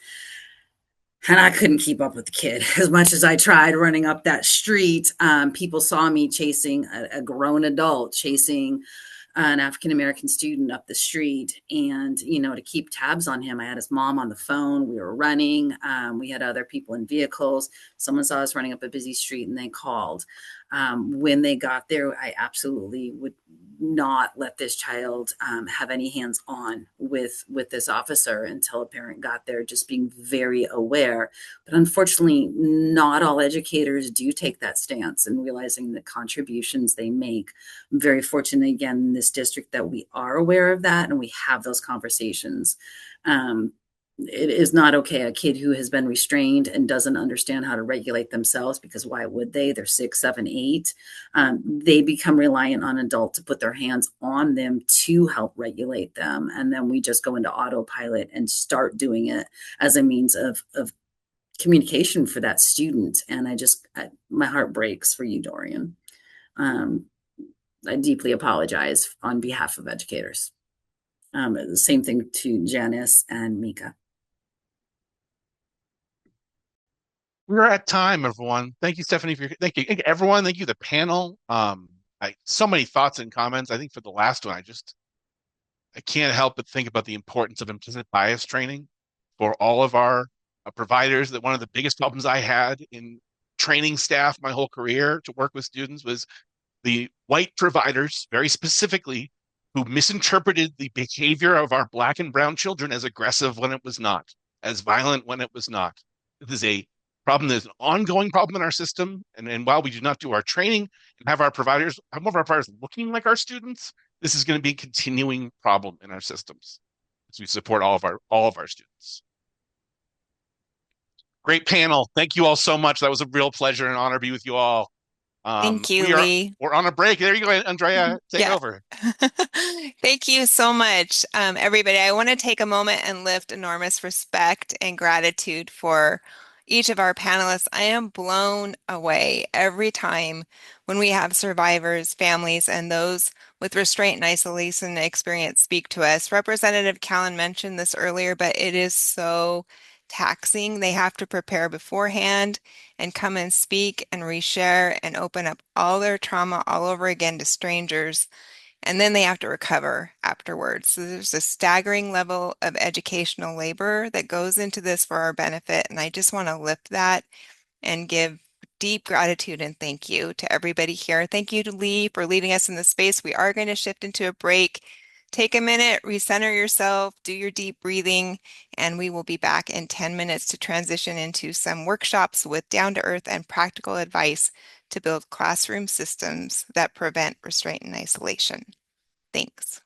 And I couldn't keep up with the kid as much as I tried running up that street. People saw me chasing a grown adult, chasing an African-American student up the street. And, to keep tabs on him, I had his mom on the phone. We were running. We had other people in vehicles. Someone saw us running up a busy street and they called. When they got there, I absolutely would not let this child have any hands on with this officer until a parent got there, just being very aware. But unfortunately, not all educators do take that stance and realizing the contributions they make. I'm very fortunate, again, in this district that we are aware of that and we have those conversations. It is not okay. A kid who has been restrained and doesn't understand how to regulate themselves, because why would they? They're 6, 7, 8. They become reliant on adults to put their hands on them to help regulate them. And then we just go into autopilot and start doing it as a means of communication for that student. And my heart breaks for you, Dorian. I deeply apologize on behalf of educators. The same thing to Janis and Mika.
We're at time, everyone. Thank you, Stephanie, thank you, everyone. Thank you, the panel. So many thoughts and comments. I think for the last one, I can't help but think about the importance of implicit bias training for all of our providers. That one of the biggest problems I had in training staff my whole career to work with students was the white providers, very specifically, who misinterpreted the behavior of our Black and brown children as aggressive when it was not, as violent when it was not. This is a problem that's an ongoing problem in our system. And while we do not do our training and have our providers, some of our providers looking like our students, this is going to be a continuing problem in our systems as we support all of our students. Great panel. Thank you all so much. That was a real pleasure and honor to be with you all.
Thank you, Lee.
We're on a break. There you go, Andrea. Take
Yeah.
over.
Thank you so much, everybody. I want to take a moment and lift enormous respect and gratitude for each of our panelists. I am blown away every time when we have survivors, families, and those with restraint and isolation experience speak to us. Representative Callan mentioned this earlier, but it is so taxing. They have to prepare beforehand and come and speak and reshare and open up all their trauma all over again to strangers. And then they have to recover afterwards. So there's a staggering level of educational labor that goes into this for our benefit. And I just want to lift that and give deep gratitude and thank you to everybody here. Thank you to Lee for leading us in this space. We are going to shift into a break. Take a minute, recenter yourself, do your deep breathing, and we will be back in 10 minutes to transition into some workshops with down-to-earth and practical advice to build classroom systems that prevent restraint and isolation. Thanks.